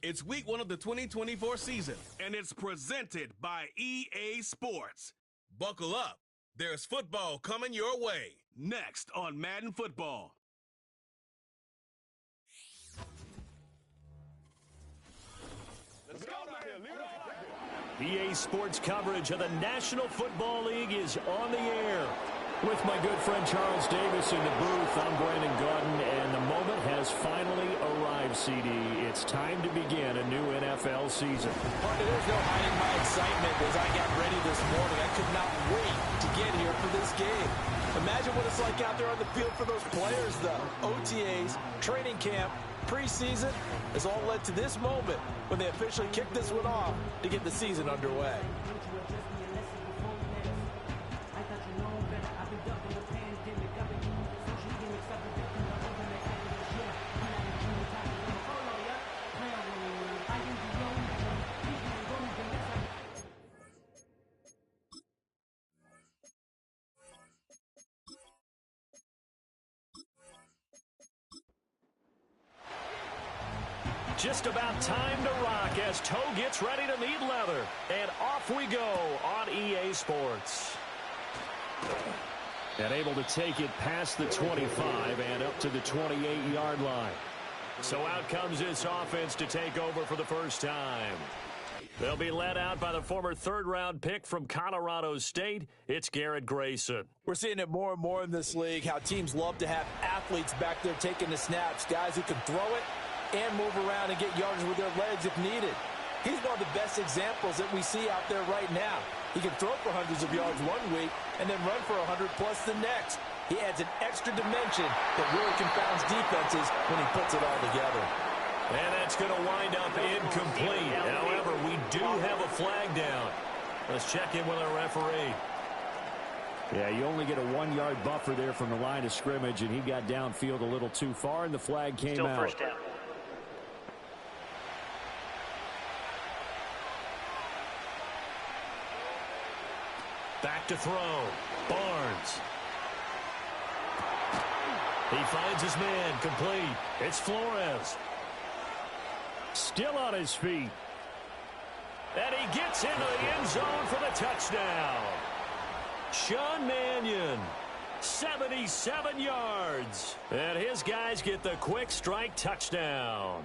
It's week 1 of the 2024 season, and it's presented by EA Sports. Buckle up. There's football coming your way. Next on Madden Football. Let's go down here. Leave it all out here. EA Sports coverage of the National Football League is on the air. With my good friend Charles Davis in the booth, I'm Brandon Gaudin, and the moment has finally arrived, CD. It's time to begin a new NFL season. Partner, there's no hiding my excitement as I got ready this morning. I could not wait to get here for this game. Imagine what it's like out there on the field for those players, though. OTAs, training camp, preseason has all led to this moment when they officially kick this one off to get the season underway. Just about time to rock as Toe gets ready to meet leather. And off we go on EA Sports. And able to take it past the 25 and up to the 28-yard line. So out comes this offense to take over for the first time. They'll be led out by the former third-round pick from Colorado State. It's Garrett Grayson. We're seeing it more and more in this league, how teams love to have athletes back there taking the snaps, guys who can throw it and move around and get yards with their legs if needed. He's one of the best examples that we see out there right now. He can throw for hundreds of yards one week and then run for 100-plus the next. He adds an extra dimension that really confounds defenses when he puts it all together. And that's going to wind up incomplete. However, we do have a flag down. Let's check in with our referee. Yeah, you only get a 1-yard buffer there from the line of scrimmage, and he got downfield a little too far, and the flag came out. Still first down. Back to throw. Barnes. He finds his man. Complete. It's Flores. Still on his feet. And he gets into the end zone for the touchdown. Sean Mannion. 77 yards. And his guys get the quick strike touchdown.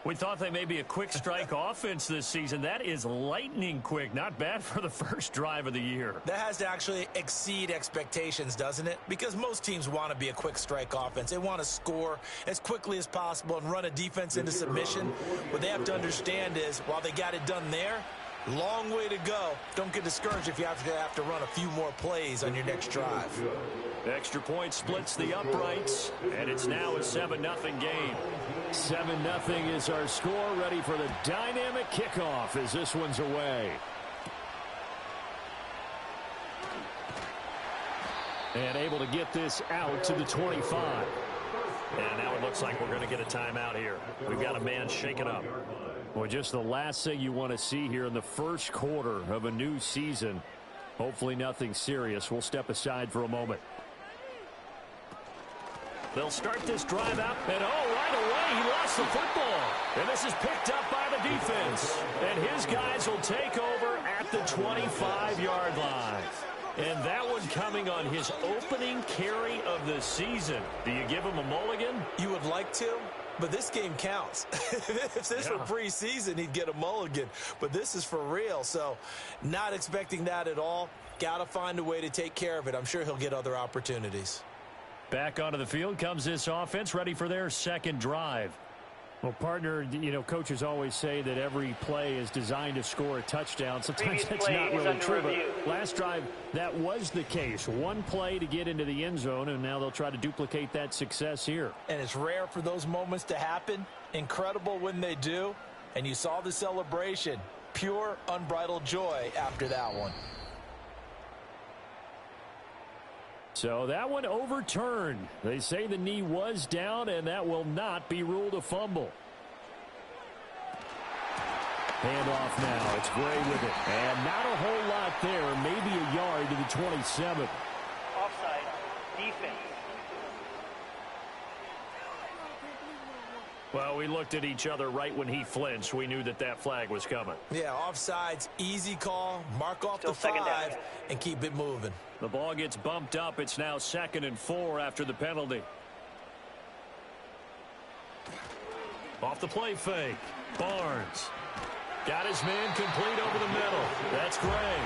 We thought they may be a quick strike offense this season. That is lightning quick. Not bad for the first drive of the year. That has to actually exceed expectations, doesn't it? Because most teams want to be a quick strike offense. They want to score as quickly as possible and run a defense into submission. What they have to understand is, while they got it done there, long way to go. Don't get discouraged if you have to run a few more plays on your next drive. Extra point splits the uprights, and it's now a 7-0 game. 7-0 is our score, ready for the dynamic kickoff as this one's away. And able to get this out to the 25. And now it looks like we're going to get a timeout here. We've got a man shaken up. Well, just the last thing you want to see here in the first quarter of a new season. Hopefully nothing serious. We'll step aside for a moment. They'll start this drive out, and right away he lost the football. And this is picked up by the defense. And his guys will take over at the 25-yard line. And that one coming on his opening carry of the season. Do you give him a mulligan? You would like to, but this game counts. If this were preseason, he'd get a mulligan. But this is for real, so not expecting that at all. Got to find a way to take care of it. I'm sure he'll get other opportunities. Back onto the field comes this offense, ready for their second drive. Well, partner, coaches always say that every play is designed to score a touchdown. Sometimes that's not really true, but last drive, that was the case. One play to get into the end zone, and now they'll try to duplicate that success here. And it's rare for those moments to happen. Incredible when they do. And you saw the celebration. Pure, unbridled joy after that one. So that one overturned. They say the knee was down, and that will not be ruled a fumble. Handoff now. It's Gray with it. And not a whole lot there. Maybe a yard to the 27. Offside. Defense. Well, we looked at each other right when he flinched. We knew that that flag was coming. Yeah, offsides, easy call. Mark off the 5 and keep it moving. The ball gets bumped up. It's now 2nd and 4 after the penalty. Off the play fake. Barnes. Got his man complete over the middle. That's Gray.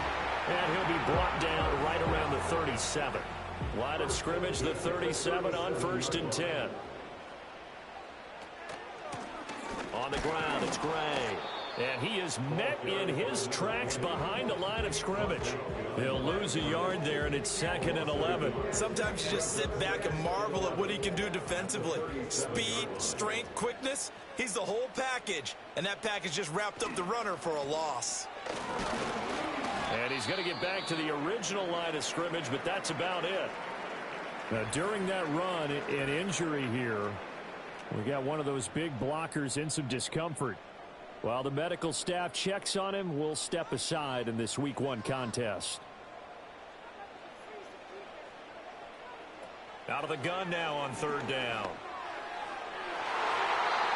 And he'll be brought down right around the 37. Line of scrimmage, the 37 on 1st and 10. On the ground, it's Gray. And he is met in his tracks behind the line of scrimmage. He'll lose a yard there, and it's 2nd and 11. Sometimes you just sit back and marvel at what he can do defensively. Speed, strength, quickness, he's the whole package. And that package just wrapped up the runner for a loss. And he's going to get back to the original line of scrimmage, but that's about it. Now, during that run, an injury here. We got one of those big blockers in some discomfort. While the medical staff checks on him, we'll step aside in this Week 1 contest. Out of the gun now on 3rd down.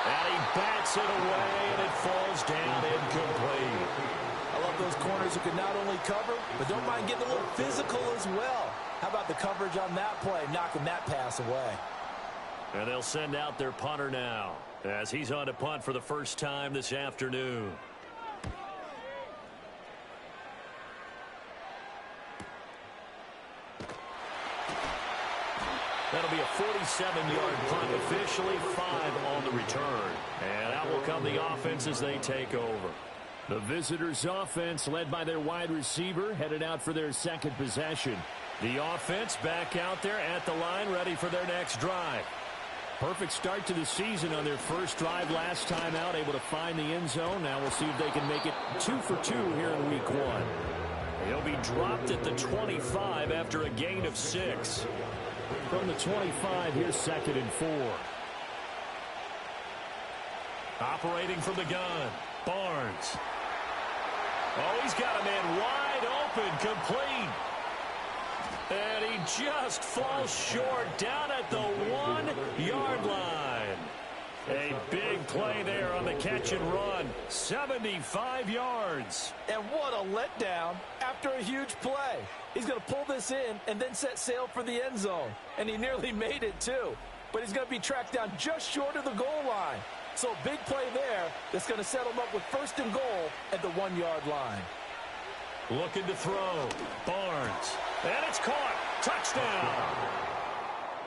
And he bats it away, and it falls down incomplete. I love those corners who can not only cover, but don't mind getting a little physical as well. How about the coverage on that play, knocking that pass away? And they'll send out their punter now, as he's on to punt for the first time this afternoon. That'll be a 47-yard punt, officially 5 on the return. And out will come the offense as they take over. The visitors' offense, led by their wide receiver, headed out for their 2nd possession. The offense back out there at the line, ready for their next drive. Perfect start to the season on their first drive last time out, able to find the end zone. Now we'll see if they can make it 2 for 2 here in Week 1. He'll be dropped at the 25 after a gain of 6. From the 25, here's 2nd and 4. Operating from the gun, Barnes. Oh, he's got a man wide open, complete. And he just falls short down at the 1-yard line. A big play there on the catch and run. 75 yards. And what a letdown after a huge play. He's going to pull this in and then set sail for the end zone. And he nearly made it too. But he's going to be tracked down just short of the goal line. So a big play there that's going to set him up with 1st and goal at the 1-yard line. Looking to throw. Barnes. And it's caught. Touchdown.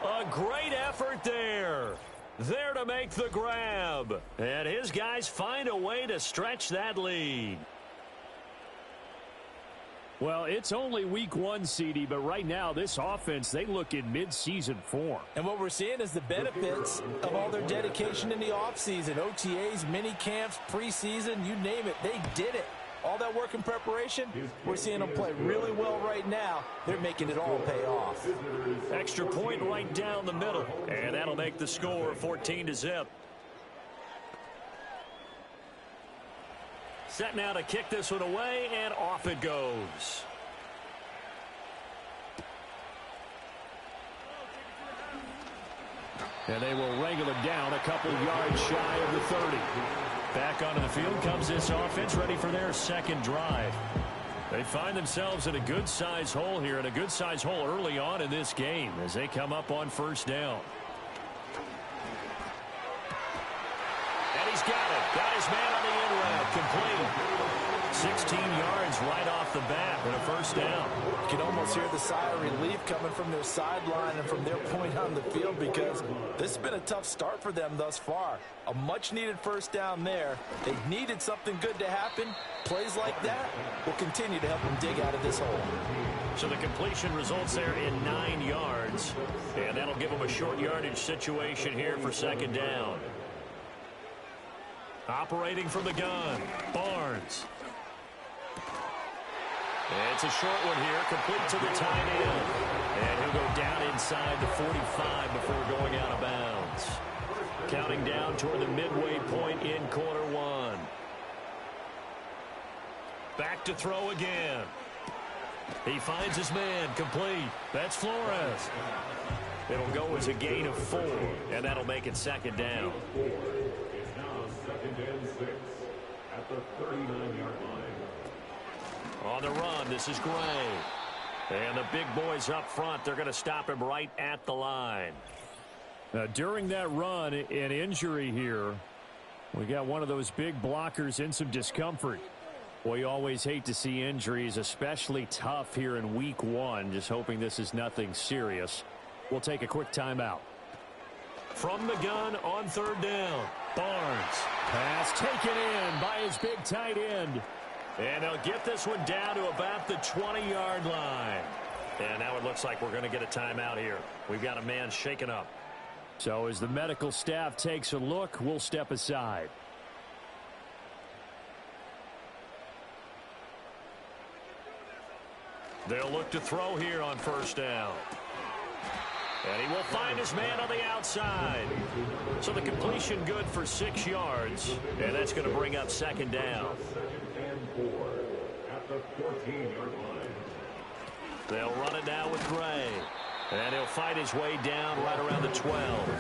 A great effort there. There to make the grab. And his guys find a way to stretch that lead. Well, it's only Week 1, CD, but right now this offense, they look in mid-season form. And what we're seeing is the benefits of all their dedication in the offseason. OTAs, mini camps, preseason, you name it, they did it. All that work and preparation, we're seeing them play really well right now. They're making it all pay off. Extra point right down the middle. And that'll make the score 14-0. Set now to kick this one away, and off it goes. And they will wrangle it down a couple yards shy of the 30. Back onto the field comes this offense, ready for their 2nd drive. They find themselves in a good-sized hole here, and a good-sized hole early on in this game as they come up on 1st down. And he's got it. Got his man on the end route. Complete. 16 yards right off the bat and a 1st down. You can almost hear the sigh of relief coming from their sideline and from their point on the field because this has been a tough start for them thus far. A much-needed 1st down there. They needed something good to happen. Plays like that will continue to help them dig out of this hole. So the completion results there in 9 yards. And that'll give them a short yardage situation here for 2nd down. Operating from the gun, Barnes. It's a short one here, complete to the tight end. And he'll go down inside the 45 before going out of bounds. Counting down toward the midway point in quarter 1. Back to throw again. He finds his man, complete. That's Flores. It'll go as a gain of 4, and that'll make it second down. It's now 2nd and 6 at the 39-yard line. On the run, this is Gray. And the big boys up front, they're going to stop him right at the line. During that run, an injury here. We got one of those big blockers in some discomfort. Well, you always hate to see injuries, especially tough here in week 1. Just hoping this is nothing serious. We'll take a quick timeout. From the gun on 3rd down, Barnes. Pass taken in by his big tight end. And they'll get this one down to about the 20-yard line. And now it looks like we're going to get a timeout here. We've got a man shaken up. So as the medical staff takes a look, we'll step aside. They'll look to throw here on 1st down. And he will find his man on the outside. So the completion good for 6 yards. And that's going to bring up 2nd down. 2nd and 4 at the 14-yard line. They'll run it now with Gray. And he'll fight his way down right around the 12.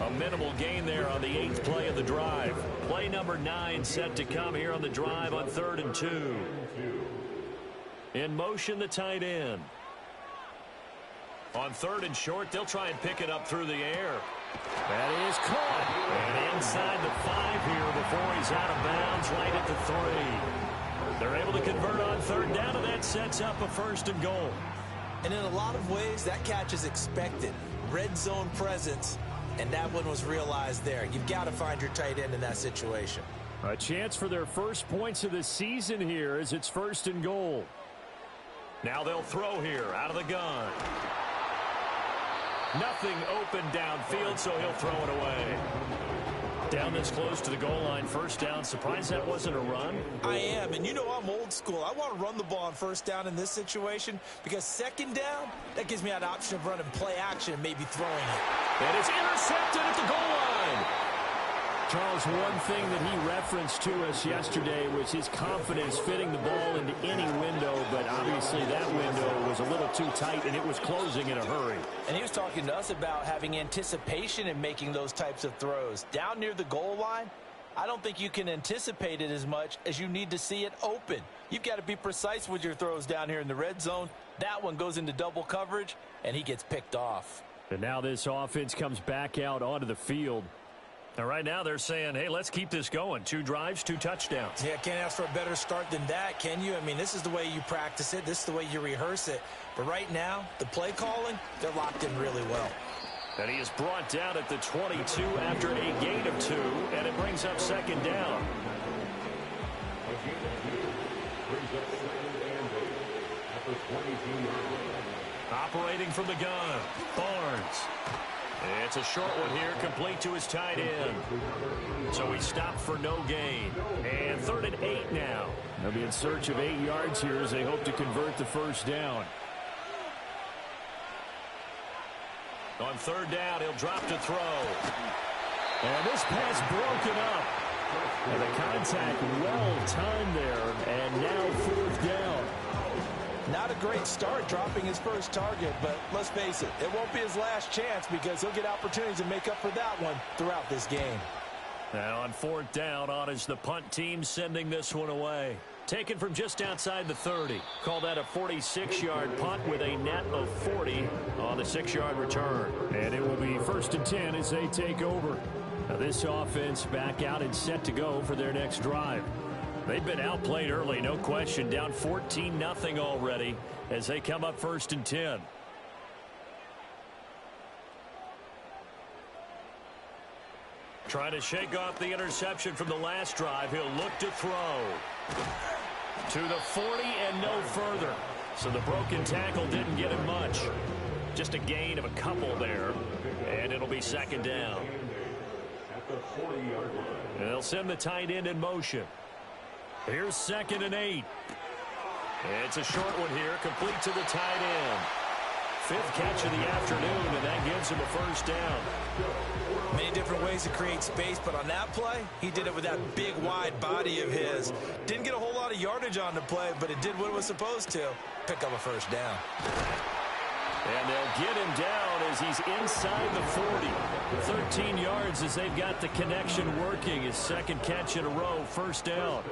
A minimal gain there on the 8th play of the drive. Play number 9 set to come here on the drive on 3rd and 2. In motion, the tight end. On 3rd and short, they'll try and pick it up through the air. That is caught. And inside the 5 here before he's out of bounds right at the 3. They're able to convert on 3rd down, and that sets up a 1st and goal. And in a lot of ways, that catch is expected. Red zone presence, and that one was realized there. You've got to find your tight end in that situation. A chance for their first points of the season here as it's 1st and goal. Now they'll throw here out of the gun. Nothing open downfield, so he'll throw it away. Down this close to the goal line, 1st down. Surprised that wasn't a run? I am, and you know I'm old school. I want to run the ball on 1st down in this situation because 2nd down, that gives me that option of running play action and maybe throwing it. And it's intercepted at the goal line. Charles, one thing that he referenced to us yesterday was his confidence fitting the ball into any window, but obviously that window was a little too tight, and it was closing in a hurry. And he was talking to us about having anticipation in making those types of throws. Down near the goal line, I don't think you can anticipate it as much as you need to see it open. You've got to be precise with your throws down here in the red zone. That one goes into double coverage, and he gets picked off. And now this offense comes back out onto the field. Now, right now they're saying, hey, let's keep this going. 2 drives, 2 touchdowns. Yeah, can't ask for a better start than that, can you? I mean, this is the way you practice it. This is the way you rehearse it. But right now, the play calling, they're locked in really well. And he is brought down at the 22 after a gain of 2, and it brings up 2nd down. Operating from the gun, Barnes. It's a short one here, complete to his tight end. So he stopped for no gain. And 3rd and 8 now. They'll be in search of 8 yards here as they hope to convert the 1st down. On 3rd down, he'll drop to throw. And this pass broken up. And the contact well timed there. And now 4th down. Not a great start dropping his first target, but let's face it, it won't be his last chance because he'll get opportunities to make up for that one throughout this game. Now on 4th down, on is the punt team sending this one away. Taken from just outside the 30. Call that a 46-yard punt with a net of 40 on the 6-yard return. And it will be 1st and 10 as they take over. Now this offense back out and set to go for their next drive. They've been outplayed early, no question. Down 14-0 already as they come up 1st and 10. Trying to shake off the interception from the last drive. He'll look to throw. To the 40 and no further. So the broken tackle didn't get him much. Just a gain of a couple there. And it'll be 2nd down. And they'll send the tight end in motion. Here's 2nd and 8. It's a short one here, complete to the tight end. 5th catch of the afternoon, and that gives him a 1st down. Many different ways to create space, but on that play, he did it with that big, wide body of his. Didn't get a whole lot of yardage on the play, but it did what it was supposed to. Pick up a 1st down. And they'll get him down as he's inside the 40. 13 yards as they've got the connection working. His second catch in a row, first down.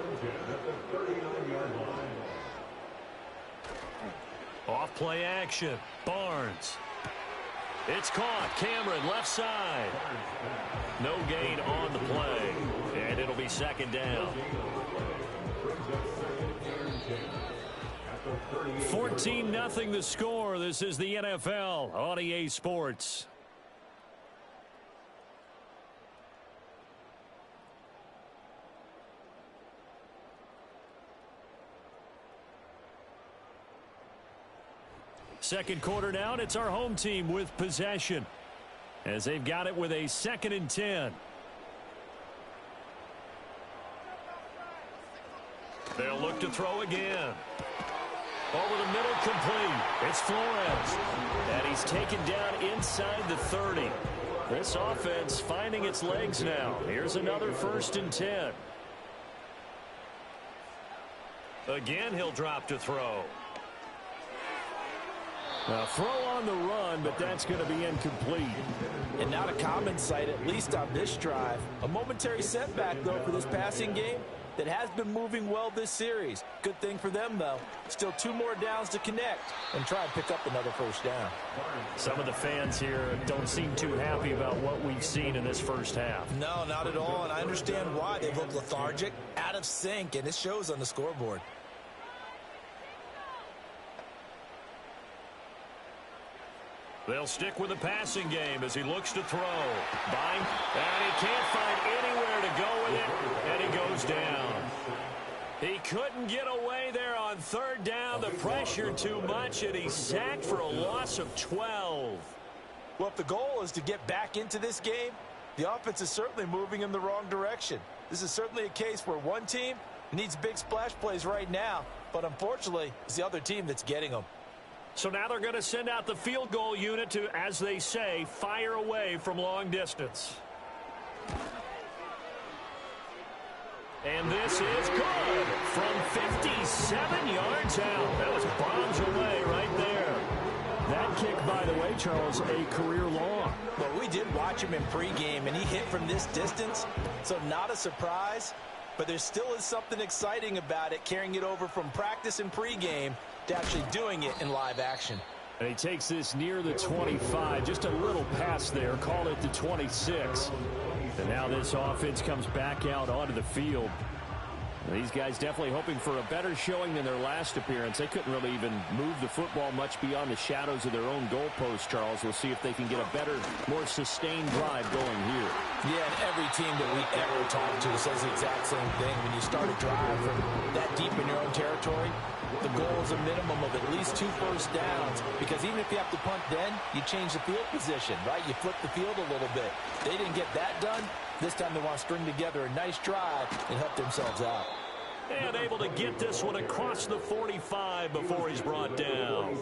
Off play action. Barnes. It's caught. Cameron left side. No gain on the play. And it'll be second down. 14-0 the score. This is the NFL on EA Sports. Second quarter down, it's our home team with possession as they've got it with a 2nd and 10. They'll look to throw again. Over the middle, complete. It's Flores. And he's taken down inside the 30. This offense finding its legs now. Here's another 1st and 10. Again, he'll drop to throw. A throw on the run, but that's going to be incomplete. And not a common sight, at least on this drive. A momentary setback, though, for this passing game that has been moving well this series. Good thing for them, though. Still 2 more downs to connect and try and pick up another first down. Some of the fans here don't seem too happy about what we've seen in this first half. No, not at all, and I understand why. They've looked lethargic, out of sync, and it shows on the scoreboard. They'll stick with the passing game as he looks to throw. Bind, and he can't find anywhere to go with it, and he goes down. He couldn't get away there on 3rd down. The pressure too much, and he's sacked for a loss of 12. Well, if the goal is to get back into this game, the offense is certainly moving in the wrong direction. This is certainly a case where one team needs big splash plays right now, but unfortunately, it's the other team that's getting them. So now they're going to send out the field goal unit to, as they say, fire away from long distance. And this is good from 57 yards out. That was bombs away right there. That kick, by the way, Charles, a career long. Well, we did watch him in pregame, and he hit from this distance, so not a surprise. But there still is something exciting about it, carrying it over from practice and pregame to actually doing it in live action. And he takes this near the 25, just a little pass there, call it the 26. And now this offense comes back out onto the field. And these guys definitely hoping for a better showing than their last appearance. They couldn't really even move the football much beyond the shadows of their own goalpost, Charles. We'll see if they can get a better, more sustained drive going here. Yeah, and every team that we ever talk to says the exact same thing. When you start a drive from that deep in your own territory, the goal is a minimum of at least 2 first downs, because even if you have to punt then, you change the field position, right? You flip the field a little bit. They didn't get that done. This time they want to string together a nice drive and help themselves out. And able to get this one across the 45 before he's brought down.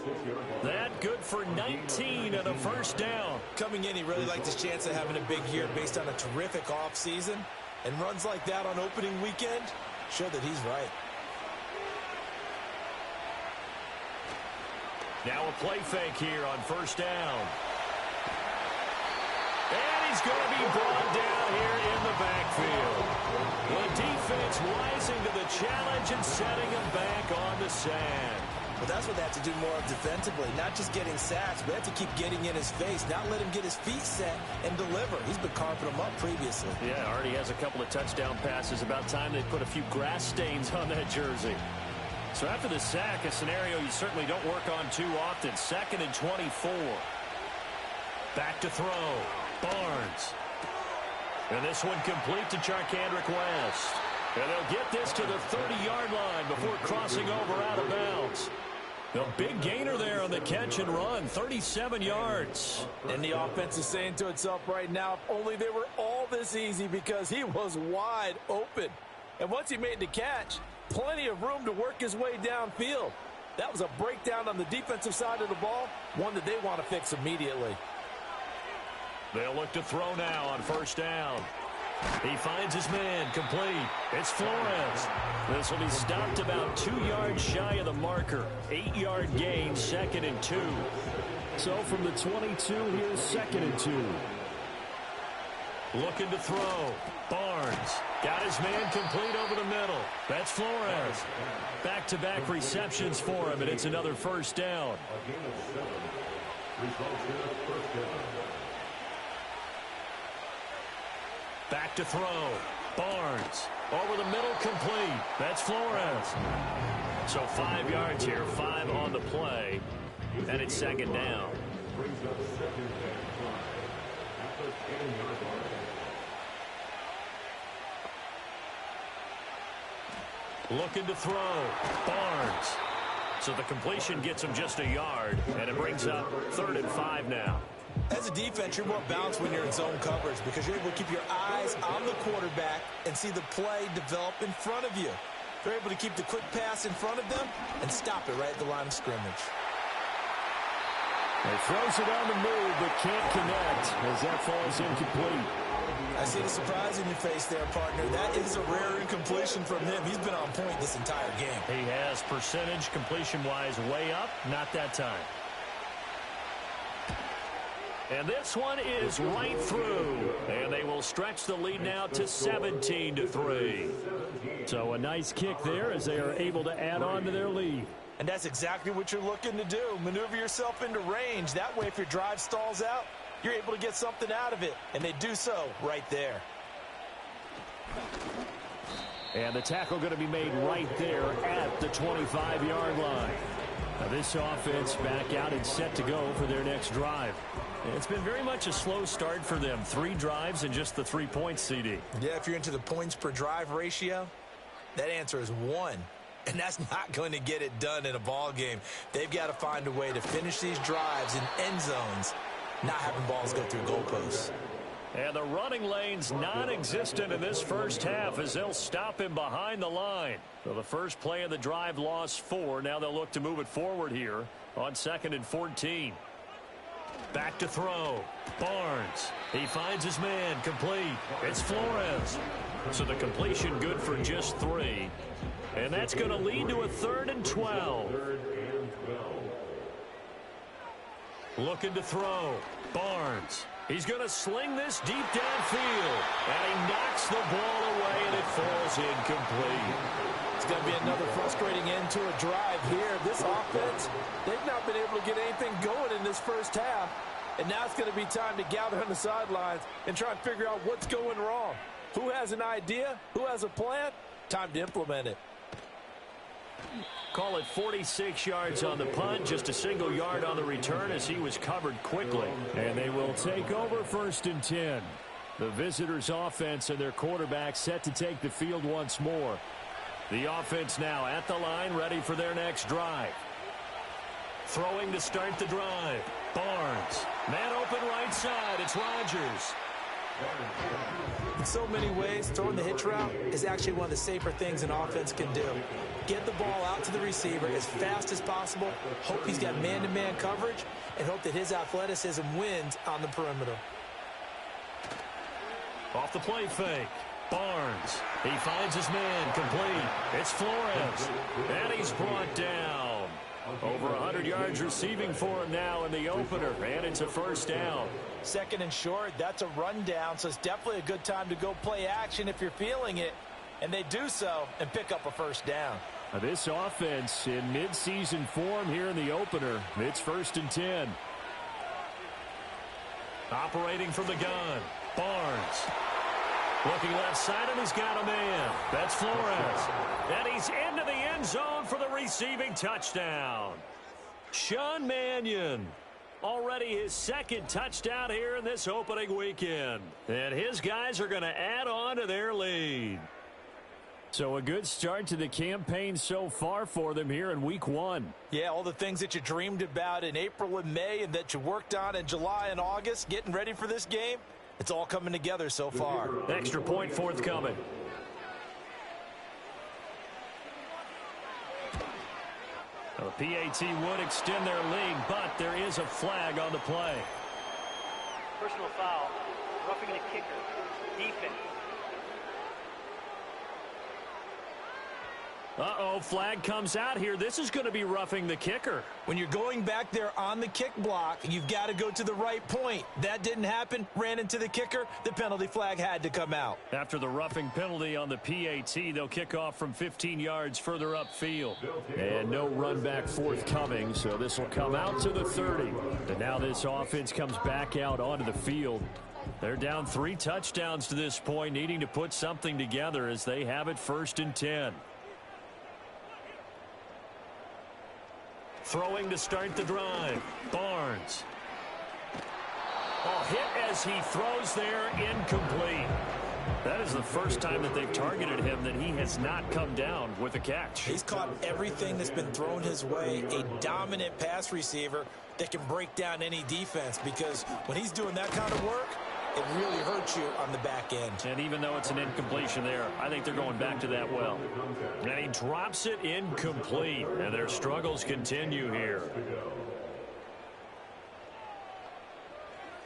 That good for 19 and a first down. Coming in, he really liked his chance of having a big year based on a terrific offseason. And runs like that on opening weekend show that he's right. Now a play fake here on first down. And he's going to be brought down here in the backfield. The defense rising to the challenge and setting him back on the sand. Well, that's what they have to do more of defensively. Not just getting sacks, but they have to keep getting in his face. Not let him get his feet set and deliver. He's been carving them up previously. Yeah, already has a couple of touchdown passes. About time they put a few grass stains on that jersey. So after the sack, a scenario you certainly don't work on too often. 2nd and 24. Back to throw. Barnes. And this one complete to Charkandrick West. And they'll get this to the 30-yard line before crossing over out of bounds. A big gainer there on the catch and run, 37 yards. And the offense is saying to itself right now, if only they were all this easy, because he was wide open. And once he made the catch, plenty of room to work his way downfield. That was a breakdown on the defensive side of the ball, one that they want to fix immediately. They'll look to throw now on first down. He finds his man, complete. It's Flores. This will be stopped about 2 yards shy of the marker. 8-yard gain, 2nd and 2. So from the 22, here's 2nd and 2. Looking to throw. Barnes got his man complete over the middle. That's Flores. Back-to-back receptions for him, and it's another first down. Back to throw. Barnes over the middle, complete. That's Flores. So 5 yards here, 5 on the play, and it's 2nd down. Looking to throw. Barnes. So the completion gets him just a yard, and it brings up 3rd and 5 now. As a defense, you're more balanced when you're in zone coverage because you're able to keep your eyes on the quarterback and see the play develop in front of you. They're able to keep the quick pass in front of them and stop it right at the line of scrimmage. He throws it on the move but can't connect as that falls incomplete. I see the surprise in your face there, partner. That is a rare incompletion from him. He's been on point this entire game. He has percentage completion-wise way up, not that time. And this one is right through. And they will stretch the lead now to 17-3. So a nice kick there as they are able to add on to their lead. And that's exactly what you're looking to do. Maneuver yourself into range. That way, if your drive stalls out, you're able to get something out of it. And they do so right there. And the tackle going to be made right there at the 25-yard line. Now this offense back out and set to go for their next drive. It's been very much a slow start for them. 3 drives and just the 3 points, CD. Yeah, if you're into the points per drive ratio, that answer is 1. And that's not going to get it done in a ball game. They've got to find a way to finish these drives in end zones, not having balls go through goalposts. And the running lane's non-existent in this first half as they'll stop him behind the line. So the first play of the drive lost 4. Now they'll look to move it forward here on 2nd and 14. Back to throw. Barnes. He finds his man, complete. It's Flores. So the completion good for just 3. And that's going to lead to a 3rd and 12. Looking to throw. Barnes. He's going to sling this deep downfield. And he knocks the ball away, and it falls incomplete. It's going to be another frustrating end to a drive here. This offense, they've not been able to get anything going in this first half. And now it's going to be time to gather on the sidelines and try and figure out what's going wrong. Who has an idea? Who has a plan? Time to implement it. Call it 46 yards on the punt, just a single yard on the return as he was covered quickly. And they will take over 1st and 10. The visitors' offense and their quarterback set to take the field once more. The offense now at the line, ready for their next drive. Throwing to start the drive. Barnes. Man open right side. It's Rodgers. In so many ways, throwing the hitch route is actually one of the safer things an offense can do. Get the ball out to the receiver as fast as possible, hope he's got man-to-man coverage, and hope that his athleticism wins on the perimeter. Off the play fake. Barnes. He finds his man, complete. It's Flores. And he's brought down. Over 100 yards receiving for him now in the opener, and it's a first down. 2nd and short, that's a rundown, so it's definitely a good time to go play action if you're feeling it. And they do so and pick up a first down. This offense in mid-season form here in the opener. It's 1st and 10. Operating from the gun. Barnes. Looking left side, and he's got a man. That's Flores. And he's into the end zone for the receiving touchdown. Sean Mannion. Already his 2nd touchdown here in this opening weekend. And his guys are going to add on to their lead. So a good start to the campaign so far for them here in week 1. Yeah, all the things that you dreamed about in April and May and that you worked on in July and August, getting ready for this game, it's all coming together so far. Extra point forthcoming. The PAT would extend their lead, but there is a flag on the play. Personal foul, roughing the kicker, defense, Uh-oh, flag comes out here. This is going to be roughing the kicker. When you're going back there on the kick block, you've got to go to the right point. That didn't happen. Ran into the kicker. The penalty flag had to come out. After the roughing penalty on the PAT, they'll kick off from 15 yards further upfield. And no run back forthcoming, so this will come out to the 30. And now this offense comes back out onto the field. They're down 3 touchdowns to this point, needing to put something together as they have it 1st and 10. Throwing to start the drive. Barnes. Hit as he throws there, incomplete. That is the first time that they've targeted him that he has not come down with a catch. He's caught everything that's been thrown his way. A dominant pass receiver that can break down any defense, because when he's doing that kind of work, it really hurts you on the back end. And even though it's an incompletion there, I think they're going back to that well. And he drops it incomplete. And their struggles continue here.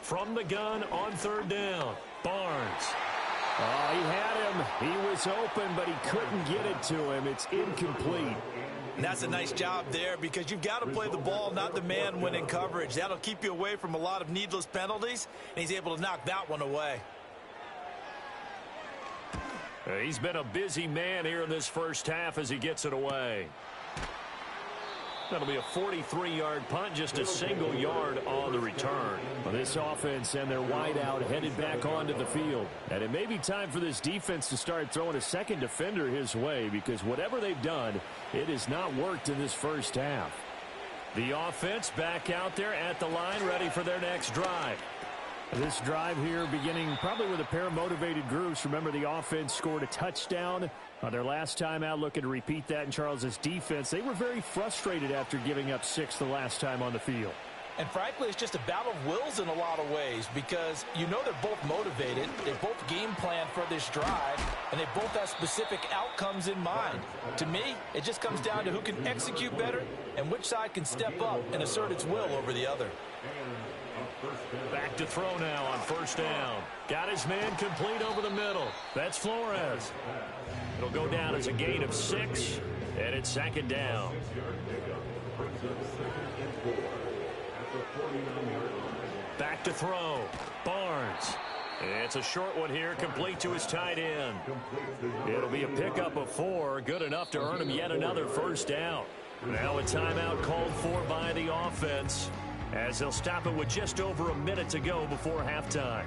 From the gun on 3rd down, Barnes. Oh, he had him. He was open, but he couldn't get it to him. It's incomplete. And that's a nice job there, because you've got to play the ball, not the man when in coverage. That'll keep you away from a lot of needless penalties, and he's able to knock that one away. He's been a busy man here in this first half as he gets it away. That'll be a 43-yard punt, just a single yard on the return. Well, this offense and their wideout headed back onto the field. And it may be time for this defense to start throwing a second defender his way, because whatever they've done, it has not worked in this first half. The offense back out there at the line, ready for their next drive. This drive here beginning probably with a pair of motivated groups. Remember, the offense scored a touchdown on their last time out. Looking to repeat that in Charles's defense. They were very frustrated after giving up 6 the last time on the field. And frankly, it's just a battle of wills in a lot of ways, because you know they're both motivated. They both game plan for this drive, and they both have specific outcomes in mind. To me, it just comes down to who can execute better and which side can step up and assert its will over the other. Back to throw now on 1st down. Got his man complete over the middle. That's Flores. It'll go down as a gain of 6, and it's 2nd down. Back to throw. Barnes. It's a short one here, complete to his tight end. It'll be a pickup of 4, good enough to earn him yet another 1st down. Now a timeout called for by the offense, as they'll stop it with just over a minute to go before halftime.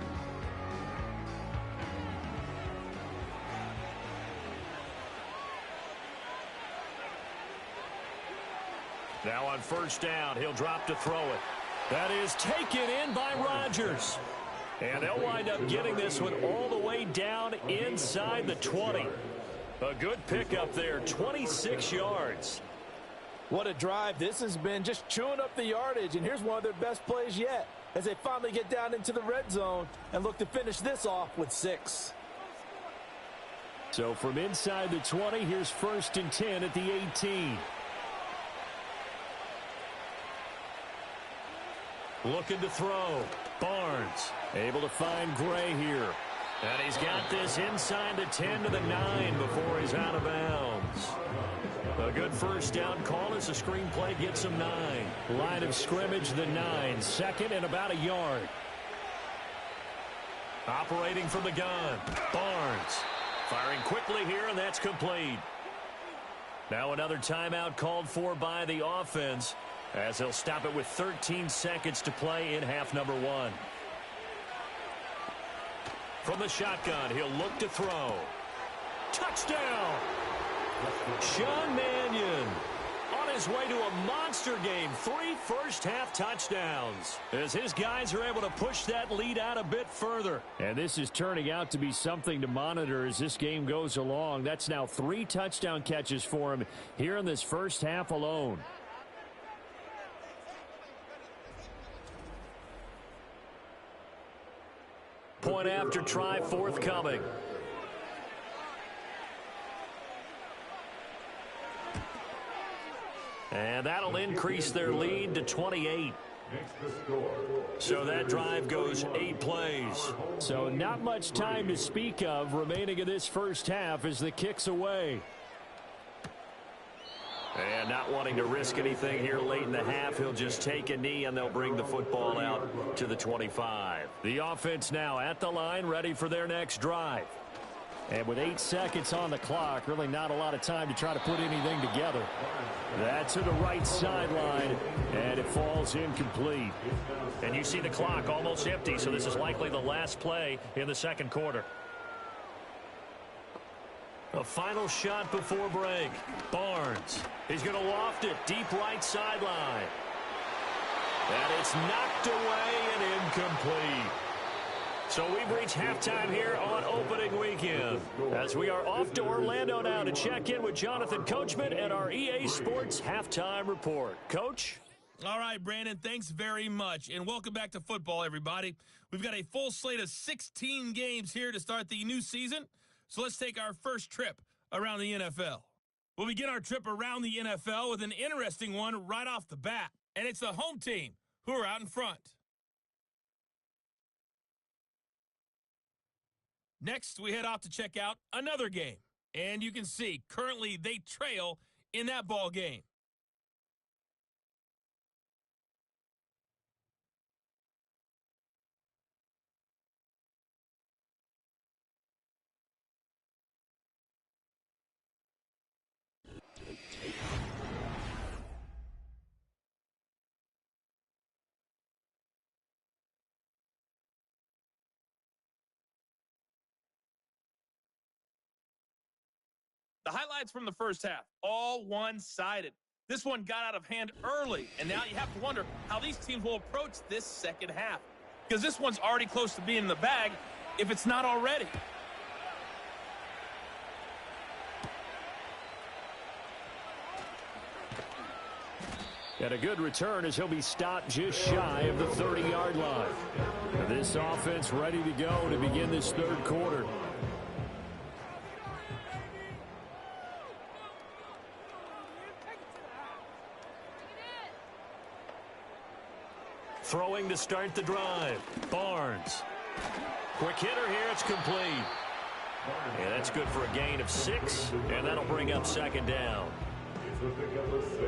Now on 1st down, he'll drop to throw it. That is taken in by Rodgers. And they'll wind up getting this one all the way down inside the 20. A good pickup there, 26 yards. What a drive this has been, just chewing up the yardage, and here's one of their best plays yet as they finally get down into the red zone and look to finish this off with 6. So from inside the 20, here's 1st and 10 at the 18. Looking to throw. Barnes able to find Gray here. And he's got this inside the 10 to the 9 before he's out of bounds. A good 1st down call as the screenplay gets him 9. Line of scrimmage, the 9. 2nd and about a yard. Operating from the gun. Barnes firing quickly here, and that's complete. Now another timeout called for by the offense, as they'll stop it with 13 seconds to play in half number 1. From the shotgun, he'll look to throw. Touchdown! Sean Mannion on his way to a monster game. 3 first-half touchdowns as his guys are able to push that lead out a bit further. And this is turning out to be something to monitor as this game goes along. That's now 3 touchdown catches for him here in this first half alone. Point after try forthcoming. And that'll increase their lead to 28. So that drive goes 8 plays. So not much time to speak of remaining in this first half as the kick's away. And not wanting to risk anything here late in the half, he'll just take a knee and they'll bring the football out to the 25. The offense now at the line, ready for their next drive. And with 8 seconds on the clock, really not a lot of time to try to put anything together. That's to the right sideline, and it falls incomplete. And you see the clock almost empty, so this is likely the last play in the second quarter. A final shot before break. Barnes. He's going to loft it deep right sideline. And it's knocked away and incomplete. So we've reached halftime here on opening weekend, as we are off to Orlando now to check in with Jonathan Coachman and our EA Sports Halftime Report. Coach? All right, Brandon, thanks very much, and welcome back to football, everybody. We've got a full slate of 16 games here to start the new season, so let's take our first trip around the NFL. We'll begin our trip around the NFL with an interesting one right off the bat, and it's the home team who are out in front. Next, we head off to check out another game. And you can see, currently they trail in that ball game. The highlights from the first half, all one-sided. This one got out of hand early, and now you have to wonder how these teams will approach this second half, because this one's already close to being in the bag, if it's not already. And a good return as he'll be stopped just shy of the 30-yard line. This offense ready to go to begin this third quarter. Throwing to start the drive. Barnes. Quick hitter here. It's complete. And that's good for a gain of 6, and that'll bring up second down. It's a pickup of 6.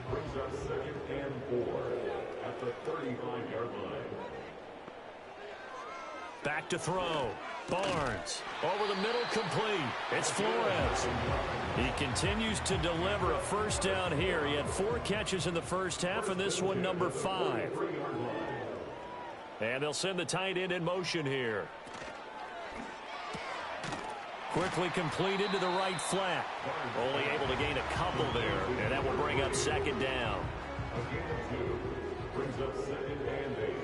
Brings up 2nd and 4 at the 35-yard line. Back to throw. Barnes. Over the middle, complete. It's Flores. He continues to deliver a first down here. He had 4 catches in the first half, and this one number 5. And they'll send the tight end in motion here. Quickly completed to the right flat. Only able to gain a couple there, and that will bring up second down. A gain of 2 brings up 2nd and 8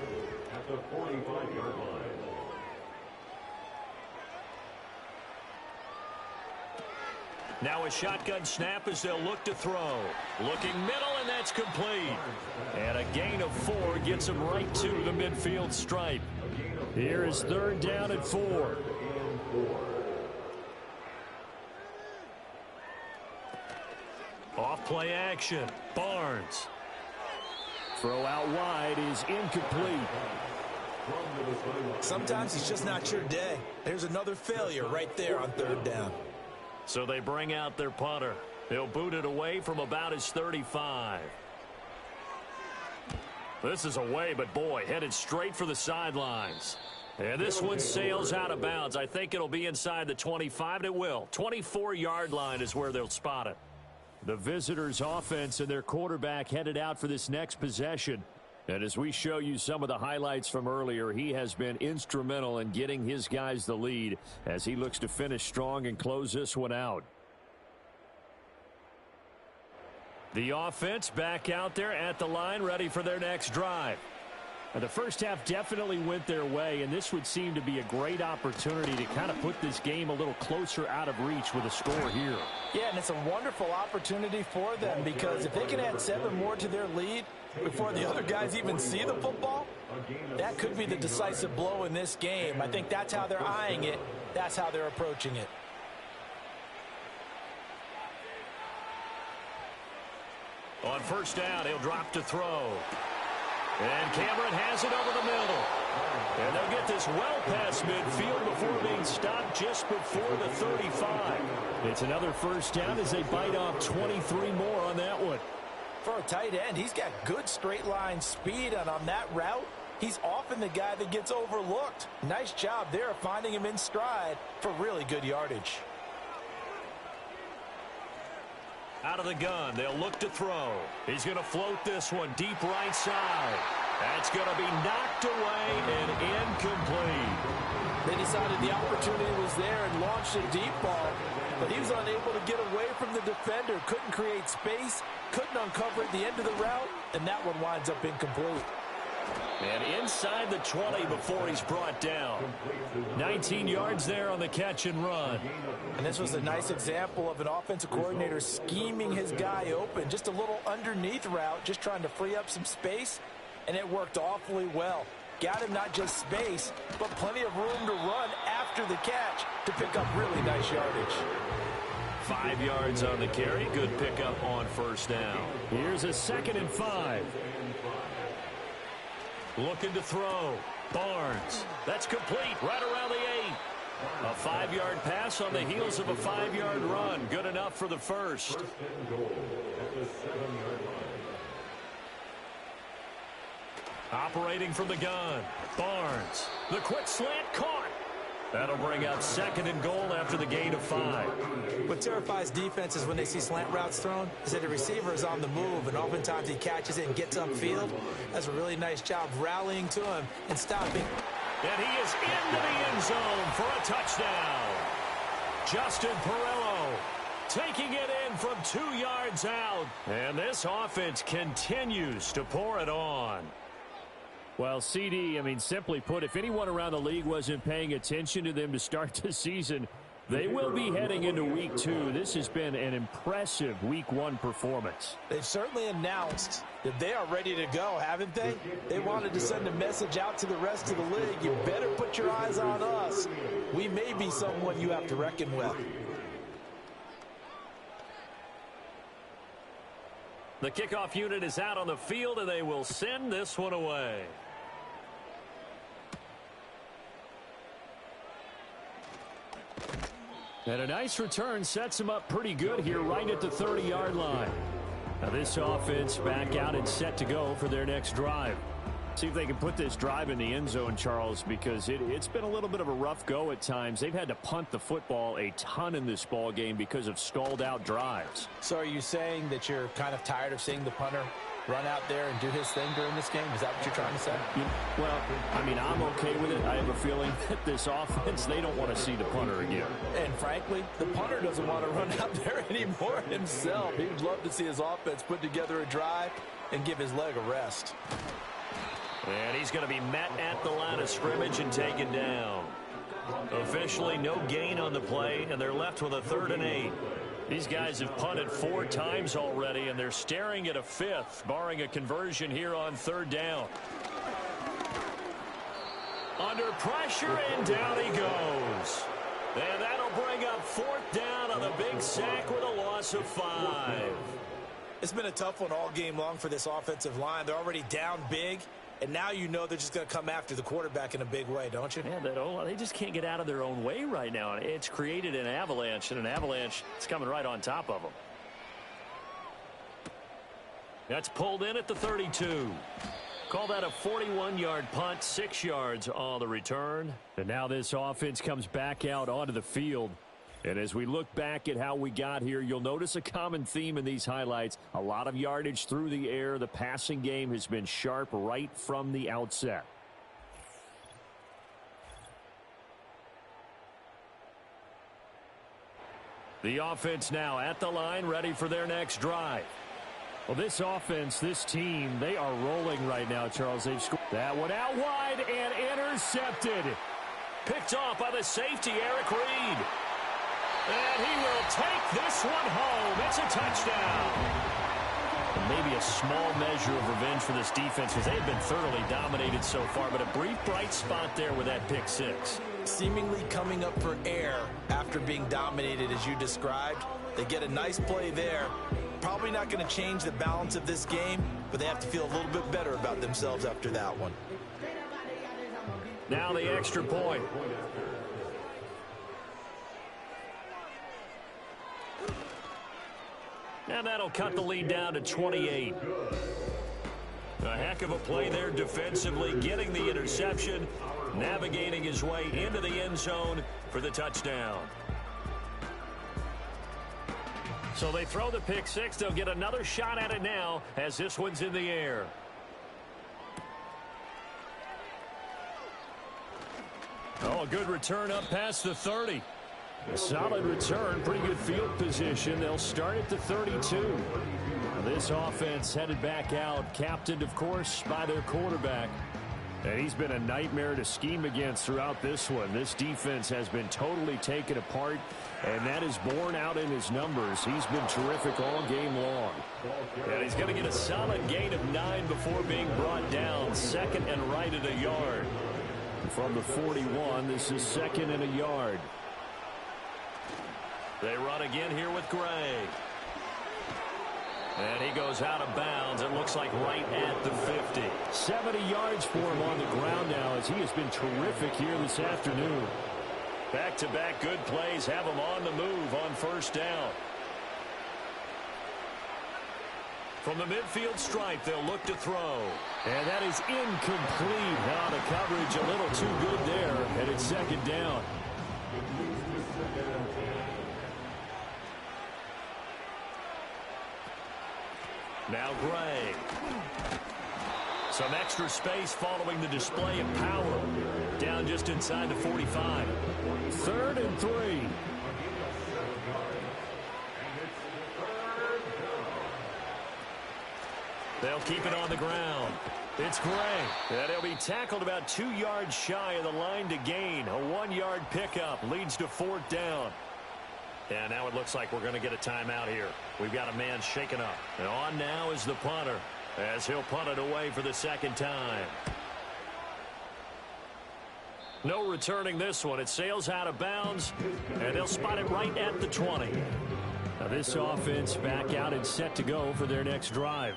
at the 45-yard line. Now a shotgun snap as they'll look to throw. Looking middle, and that's complete. And a gain of 4 gets them right to the midfield stripe. Here is third down and 4. Off play action. Barnes. Throw out wide is incomplete. Sometimes it's just not your day. There's another failure right there on third down. So they bring out their punter. They'll boot it away from about his 35. This is away, but boy, headed straight for the sidelines. And this one sails out of bounds. I think it'll be inside the 25, and it will. 24-yard line is where they'll spot it. The visitors' offense and their quarterback headed out for this next possession. And as we show you some of the highlights from earlier, he has been instrumental in getting his guys the lead as he looks to finish strong and close this one out. The offense back out there at the line, ready for their next drive. The first half definitely went their way, and this would seem to be a great opportunity to kind of put this game a little closer out of reach with a score here. Yeah, and it's a wonderful opportunity for them, because if they can add 7 more to their lead before the other guys even see the football, that could be the decisive blow in this game. I think that's how they're eyeing it. That's how they're approaching it. On first down, he'll drop to throw. And Cameron has it over the middle. And they'll get this well past midfield before being stopped just before the 35. It's another first down as they bite off 23 more on that one. For a tight end, he's got good straight line speed, and on that route, he's often the guy that gets overlooked. Nice job there finding him in stride for really good yardage. Out of the gun, they'll look to throw. He's going to float this one deep right side. That's going to be knocked away and incomplete. They decided the opportunity was there and launched a deep ball, but he was unable to get away from the defender, couldn't create space, couldn't uncover at the end of the route, and that one winds up incomplete. And inside the 20 before he's brought down. 19 yards there on the catch and run. And this was a nice example of an offensive coordinator scheming his guy open. Just a little underneath route, just trying to free up some space, and it worked awfully well. Got him not just space, but plenty of room to run after the catch to pick up really nice yardage. 5 yards on the carry. Good pickup on first down. Here's a 2nd and 5. Looking to throw. Barnes. That's complete right around the 8. A 5-yard pass on the heels of a 5-yard run. Good enough for the first. Operating from the gun. Barnes. The quick slant caught. That'll bring up 2nd and goal after the gain of 5. What terrifies defenses when they see slant routes thrown is that the receiver is on the move, and oftentimes he catches it and gets upfield. That's a really nice job rallying to him and stopping. And he is into the end zone for a touchdown. Justin Perillo taking it in from 2 yards out. And this offense continues to pour it on. Well, CD, simply put, if anyone around the league wasn't paying attention to them to start the season, they will be heading into Week 2. This has been an impressive Week 1 performance. They've certainly announced that they are ready to go, haven't they? They wanted to send a message out to the rest of the league. You better put your eyes on us. We may be someone you have to reckon with. The kickoff unit is out on the field, and they will send this one away. And a nice return sets them up pretty good here right at the 30-yard line. Now this offense back out and set to go for their next drive. See if they can put this drive in the end zone, Charles, because it's been a little bit of a rough go at times. They've had to punt the football a ton in this ball game because of stalled-out drives. So are you saying that you're kind of tired of seeing the punter run out there and do his thing during this game? Is that what you're trying to say? Well, I'm okay with it. I have a feeling that this offense, they don't want to see the punter again. And frankly, the punter doesn't want to run out there anymore himself. He would love to see his offense put together a drive and give his leg a rest. And he's going to be met at the line of scrimmage and taken down. Officially, no gain on the play, and they're left with a 3rd and 8. These guys have punted 4 times already, and they're staring at a 5th, barring a conversion here on 3rd down. Under pressure, and down he goes. And that'll bring up 4th down on a big sack with a loss of 5. It's been a tough one all game long for this offensive line. They're already down big. And now you know they're just going to come after the quarterback in a big way, don't you? Yeah, they just can't get out of their own way right now. It's created an avalanche, and an avalanche is coming right on top of them. That's pulled in at the 32. Call that a 41-yard punt, 6 yards on the return. And now this offense comes back out onto the field. And as we look back at how we got here, you'll notice a common theme in these highlights. A lot of yardage through the air. The passing game has been sharp right from the outset. The offense now at the line, ready for their next drive. Well, this offense, this team, they are rolling right now, Charles. They've scored that one out wide and intercepted. Picked off by the safety, Eric Reed. And he will take this one home. It's a touchdown. Maybe a small measure of revenge for this defense because they've been thoroughly dominated so far, but a brief bright spot there with that pick 6. Seemingly coming up for air after being dominated as you described. They get a nice play there, Probably not going to change the balance of this game, but they have to feel a little bit better about themselves after that one. Now the extra point. And that'll cut the lead down to 28. A heck of a play there defensively, getting the interception, navigating his way into the end zone for the touchdown. So they throw the pick six. They'll get another shot at it now as this one's in the air. Oh, a good return up past the 30. A solid return, pretty good field position. They'll start at the 32. This offense headed back out, captained, of course, by their quarterback. And he's been a nightmare to scheme against throughout this one. This defense has been totally taken apart, and that is borne out in his numbers. He's been terrific all game long. And he's going to get a solid gain of 9 before being brought down. Second and right at a yard. From the 41, this is second and a yard. They run again here with Gray. And he goes out of bounds. It looks like right at the 50. 70 yards for him on the ground now as he has been terrific here this afternoon. Back-to-back good plays have him on the move on first down. From the midfield stripe, they'll look to throw. And that is incomplete. Now the coverage a little too good there, and it's second down. Now Gray. Some extra space following the display of power. Down just inside the 45. 3rd and 3. They'll keep it on the ground. It's Gray. And he'll be tackled about 2 yards shy of the line to gain. A 1-yard pickup leads to 4th down. And now it looks like we're going to get a timeout here. We've got a man shaken up. And on now is the punter as he'll punt it away for the second time. No returning this one. It sails out of bounds, and they'll spot it right at the 20. Now this offense back out and set to go for their next drive.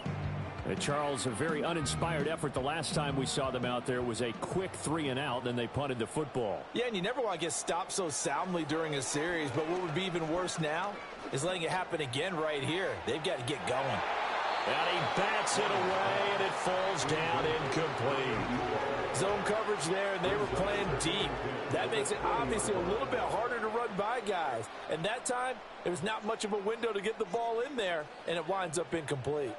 And Charles, a very uninspired effort the last time we saw them out there was a quick 3 and out, then they punted the football. Yeah, and you never want to get stopped so soundly during a series, but what would be even worse now is letting it happen again right here. They've got to get going. And he bats it away, and it falls down incomplete. Zone coverage there, and they were playing deep. That makes it obviously a little bit harder to run by guys. And that time, there was not much of a window to get the ball in there, and it winds up incomplete.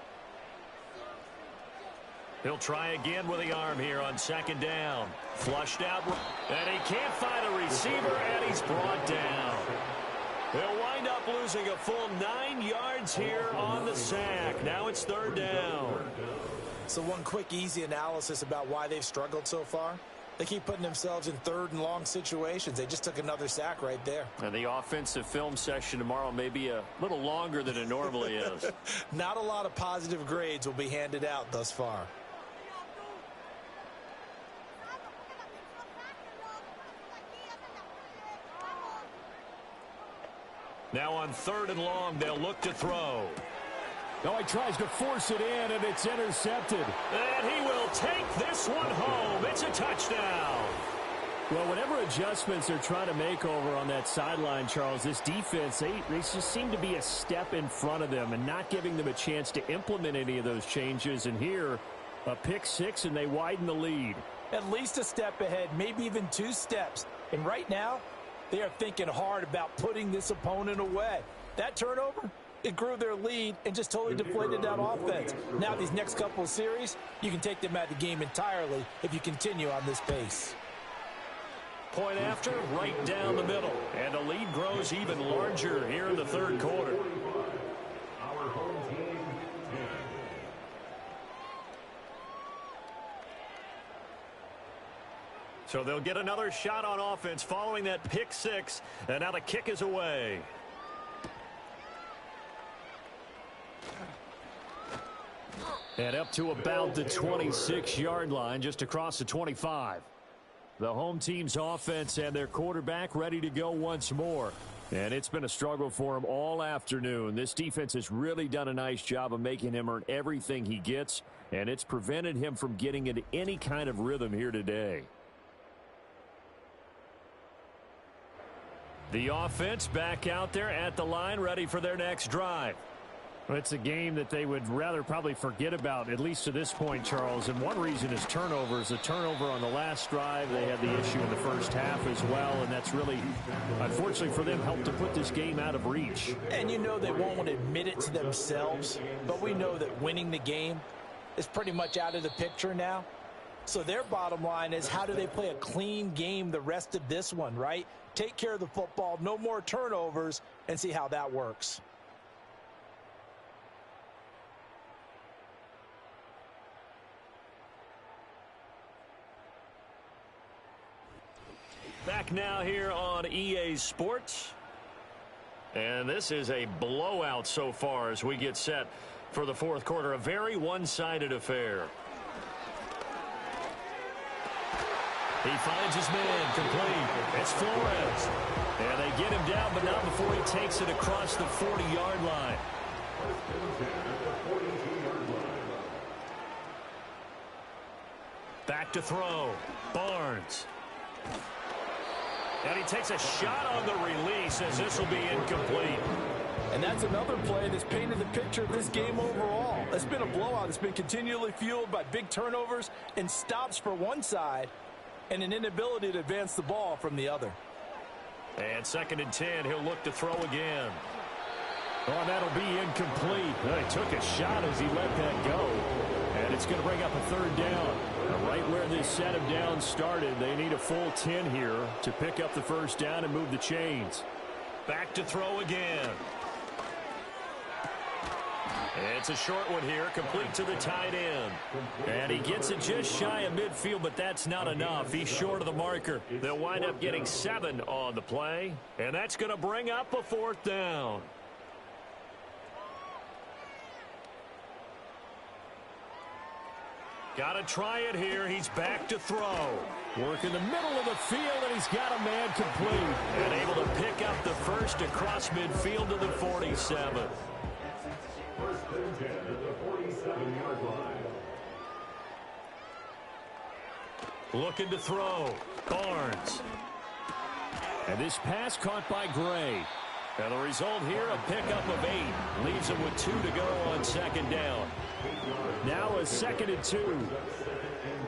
He'll try again with the arm here on second down. Flushed out, and he can't find a receiver, and he's brought down. He'll wind up losing a full 9 yards here on the sack. Now it's 3rd down. So one quick, easy analysis about why they've struggled so far. They keep putting themselves in 3rd and long situations. They just took another sack right there. And the offensive film session tomorrow may be a little longer than it normally is. Not a lot of positive grades will be handed out thus far. Now on 3rd and long, they'll look to throw. Oh, he tries to force it in, and it's intercepted. And he will take this one home. It's a touchdown. Well, whatever adjustments they're trying to make over on that sideline, Charles, this defense, they just seem to be a step in front of them and not giving them a chance to implement any of those changes. And here, a pick six, and they widen the lead. At least a step ahead, maybe even 2 steps. And right now, they are thinking hard about putting this opponent away. That turnover, it grew their lead and just totally deflated that offense. Now these next couple of series, you can take them out of the game entirely if you continue on this pace. Point after, right down the middle. And the lead grows even larger here in the 3rd quarter. Our home team, 10. So they'll get another shot on offense following that pick six. And now the kick is away. And up to about the 26-yard line, just across the 25. The home team's offense and their quarterback ready to go once more. And it's been a struggle for him all afternoon. This defense has really done a nice job of making him earn everything he gets, and it's prevented him from getting into any kind of rhythm here today. The offense back out there at the line, ready for their next drive. Well, it's a game that they would rather probably forget about, at least to this point, Charles. And one reason is turnovers. A turnover on the last drive. They had the issue in the first half as well, and that's really, unfortunately for them, helped to put this game out of reach. And you know they won't want to admit it to themselves, but we know that winning the game is pretty much out of the picture now. So their bottom line is, how do they play a clean game the rest of this one, right? Take care of the football, no more turnovers, and see how that works. Back now here on EA Sports. And this is a blowout so far as we get set for the fourth quarter. A very one-sided affair. He finds his man complete. It's Flores. And they get him down, but not before he takes it across the 40-yard line. Back to throw. Barnes. And he takes a shot on the release as this will be incomplete. And that's another play that's painted the picture of this game overall. It's been a blowout. It's been continually fueled by big turnovers and stops for one side and an inability to advance the ball from the other. And 2nd and 10, he'll look to throw again. Oh, that'll be incomplete. Well, he took a shot as he let that go. And it's going to bring up a 3rd down. Right where this set of downs started, they need a full 10 here to pick up the 1st down and move the chains. Back to throw again. It's a short one here, complete to the tight end. And he gets it just shy of midfield, but that's not enough. He's short of the marker. They'll wind up getting 7 on the play, and that's going to bring up a 4th down. Got to try it here. He's back to throw. Work in the middle of the field, and he's got a man complete. And able to pick up the first across midfield to the 47. 1st and 10 at the 47-yard line. Looking to throw. Barnes. And this pass caught by Gray. And the result here, a pickup of 8. Leaves him with 2 to go on 2nd down. Now a 2nd and 2. 2nd and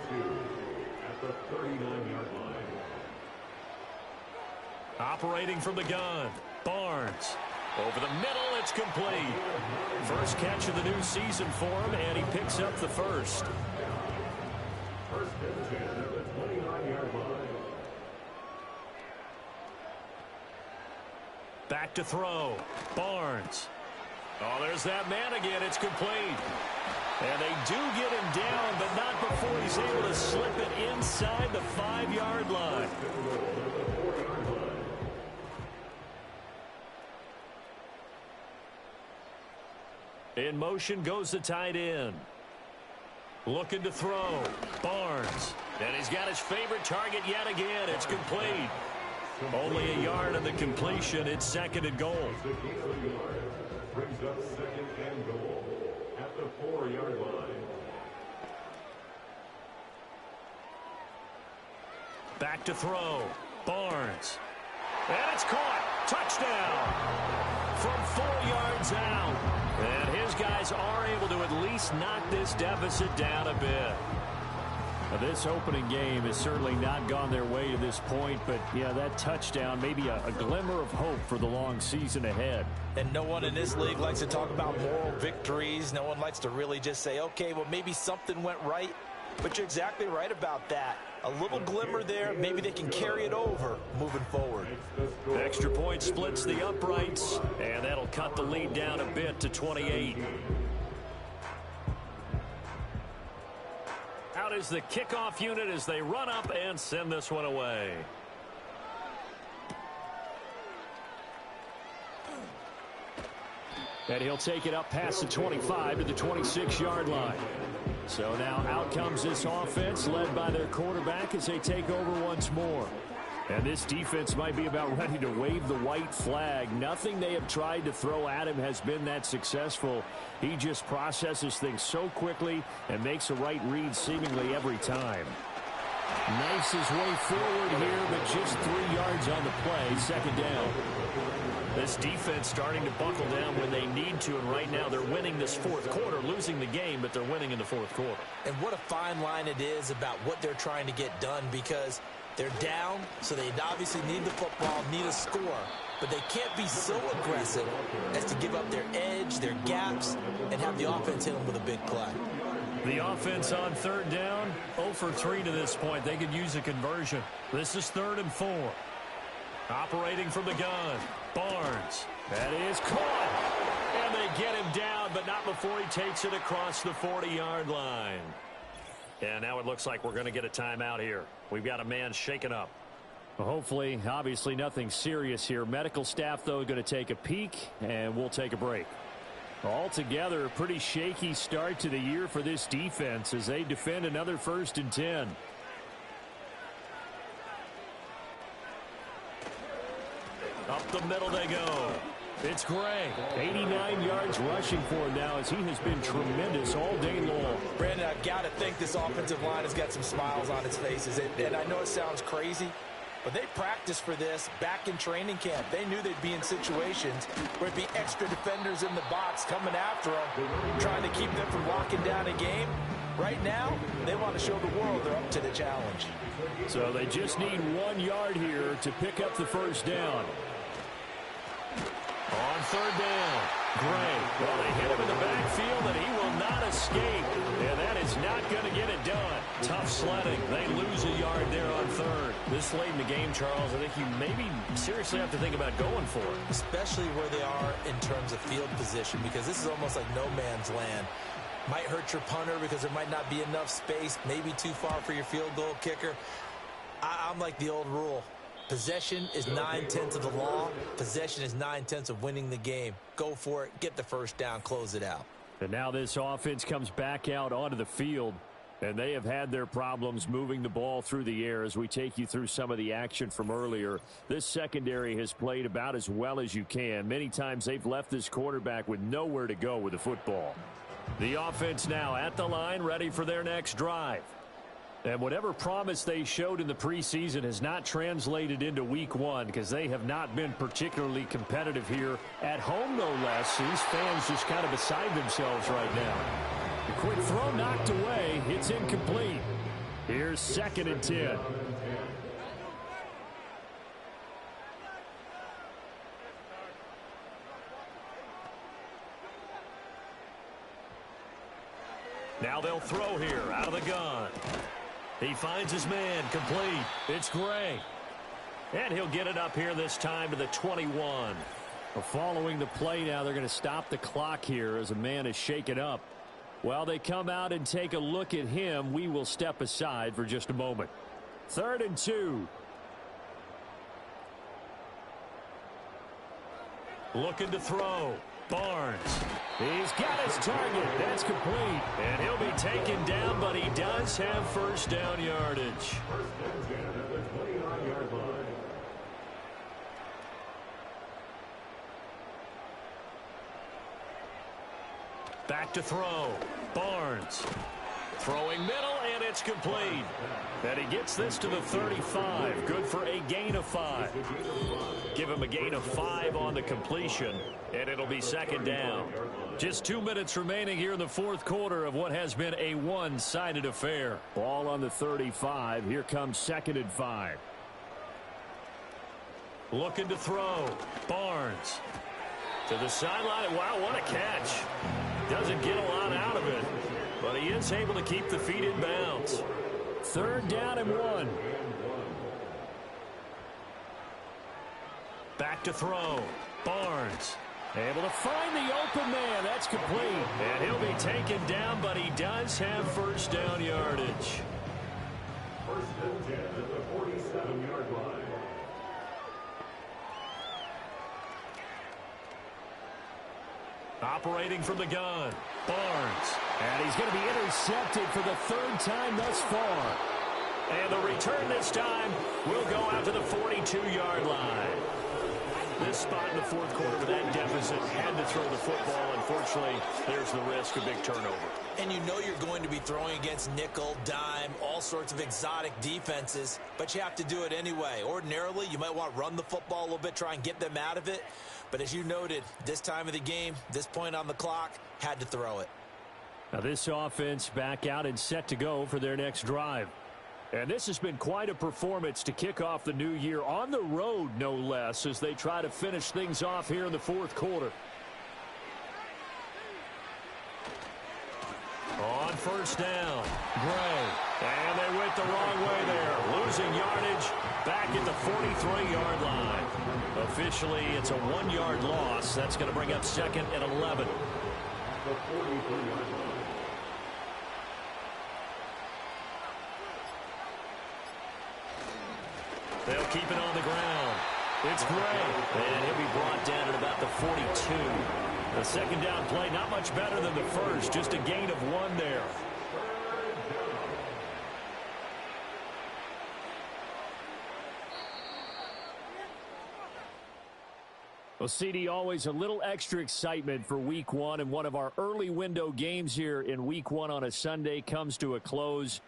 2 at the 39-yard line. Operating from the gun. Barnes. Over the middle, it's complete. First catch of the new season for him, and he picks up the first. 1st and 10 at the 29-yard line. Back to throw. Barnes. Oh, there's that man again. It's complete. And they do get him down, but not before he's able to slip it inside the 5-yard line. In motion goes the tight end. Looking to throw. Barnes. And he's got his favorite target yet again. It's complete. Only a yard of the completion. It's 2nd and goal. Brings up 2nd and goal at the 4-yard line. Back to throw. Barnes. And it's caught. Touchdown. From 4 yards out. And his guys are able to at least knock this deficit down a bit. Now, this opening game has certainly not gone their way to this point, but, yeah, that touchdown, maybe a glimmer of hope for the long season ahead. And no one in this league likes to talk about moral victories. No one likes to really just say, okay, well, maybe something went right. But you're exactly right about that. A little glimmer there. Maybe they can carry it over moving forward. Extra point splits the uprights, and that'll cut the lead down a bit to 28. Out is the kickoff unit as they run up and send this one away. And he'll take it up past the 25 to the 26-yard line. So now out comes this offense led by their quarterback as they take over once more. And this defense might be about ready to wave the white flag. Nothing they have tried to throw at him has been that successful. He just processes things so quickly and makes a right read seemingly every time. Knifes his way forward here, but just 3 yards on the play. Second down. This defense starting to buckle down when they need to, and right now they're winning this fourth quarter, losing the game, but they're winning in the fourth quarter. And what a fine line it is about what they're trying to get done, because they're down, so they obviously need the football, need a score, but they can't be so aggressive as to give up their edge, their gaps, and have the offense hit them with a big play. The offense on third down, 0 for 3 to this point. They could use a conversion. This is 3rd and 4. Operating from the gun, Barnes. That is caught. And they get him down, but not before he takes it across the 40-yard line. And now it looks like we're going to get a timeout here. We've got a man shaken up. Well, hopefully, obviously nothing serious here. Medical staff, though, going to take a peek, and we'll take a break. Altogether, a pretty shaky start to the year for this defense as they defend another 1st and 10. Up the middle they go. It's Gray. 89 yards rushing for him now as he has been tremendous all day long. Brandon, I've got to think this offensive line has got some smiles on its faces. And I know it sounds crazy, but they practiced for this back in training camp. They knew they'd be in situations where it'd be extra defenders in the box coming after them, trying to keep them from locking down a game. Right now, they want to show the world they're up to the challenge. So they just need 1 yard here to pick up the 1st down. On third down, Gray. Well, they hit him in the backfield, and he will not escape. And that is not going to get it done. Tough sledding. They lose a yard there on third. This late in the game, Charles, I think you maybe seriously have to think about going for it. Especially where they are in terms of field position, because this is almost like no man's land. Might hurt your punter because there might not be enough space, maybe too far for your field goal kicker. I'm like the old rule. Possession is 9/10 of the law. Possession is 9/10 of winning the game. Go for it. Get the 1st down. Close it out. And now this offense comes back out onto the field, and they have had their problems moving the ball through the air as we take you through some of the action from earlier. This secondary has played about as well as you can. Many times they've left this quarterback with nowhere to go with the football. The offense now at the line, ready for their next drive. And whatever promise they showed in the preseason has not translated into week 1 because they have not been particularly competitive here at home, no less. These fans just kind of beside themselves right now. The quick throw knocked away. It's incomplete. Here's 2nd and 10. Now they'll throw here out of the gun. He finds his man, complete. It's Gray. And he'll get it up here this time to the 21. Well, following the play now, they're going to stop the clock here as a man is shaken up. While they come out and take a look at him, we will step aside for just a moment. 3rd and 2. Looking to throw. Barnes. He's got his target. That's complete. And he'll be taken down, but he does have 1st down yardage. Back to throw. Barnes. Throwing middle, and it's complete. And he gets this to the 35. Good for a gain of 5. Give him a gain of 5 on the completion, and it'll be 2nd down. Just 2 minutes remaining here in the 4th quarter of what has been a one-sided affair. Ball on the 35. Here comes 2nd and 5. Looking to throw. Barnes. To the sideline. Wow, what a catch. Doesn't get a lot out of it, but he is able to keep the feet in bounds. 3rd down and 1. Back to throw. Barnes. Able to find the open man. That's complete. And he'll be taken down, but he does have 1st down yardage. 1st and 10 at the 47-yard line. Operating from the gun. Barnes. And he's going to be intercepted for the 3rd time thus far. And the return this time will go out to the 42-yard line. This spot in the fourth quarter with that deficit, had to throw the football. Unfortunately, there's the risk of big turnover. And you know you're going to be throwing against nickel, dime, all sorts of exotic defenses, but you have to do it anyway. Ordinarily, you might want to run the football a little bit, try and get them out of it. But as you noted, this time of the game, this point on the clock, had to throw it. Now this offense back out and set to go for their next drive. And this has been quite a performance to kick off the new year on the road, no less, as they try to finish things off here in the fourth quarter. On first down, Gray. And they went the wrong way there. Losing yardage back at the 43-yard line. Officially, it's a 1-yard loss. That's going to bring up second and 11. The 43-yard line. They'll keep it on the ground. It's Gray. And he'll be brought down at about the 42. The second down play, not much better than the first. Just a gain of 1 there. Well, CD, always a little extra excitement for Week 1, and one of our early window games here in Week 1 on a Sunday comes to a close.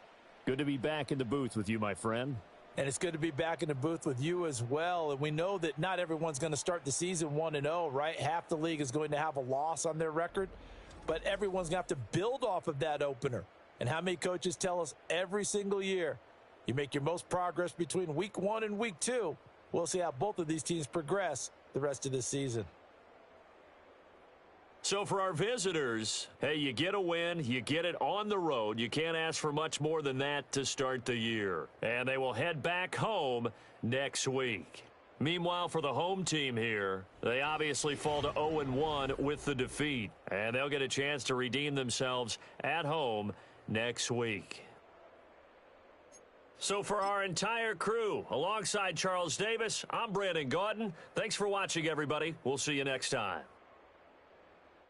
Good to be back in the booth with you, my friend. And it's good to be back in the booth with you as well. And we know that not everyone's going to start the season 1-0, right? Half the league is going to have a loss on their record. But everyone's going to have to build off of that opener. And how many coaches tell us every single year, you make your most progress between Week 1 and Week 2. We'll see how both of these teams progress the rest of this season. So for our visitors, hey, you get a win, you get it on the road. You can't ask for much more than that to start the year. And they will head back home next week. Meanwhile, for the home team here, they obviously fall to 0-1 with the defeat. And they'll get a chance to redeem themselves at home next week. So for our entire crew, alongside Charles Davis, I'm Brandon Gaudin. Thanks for watching, everybody. We'll see you next time.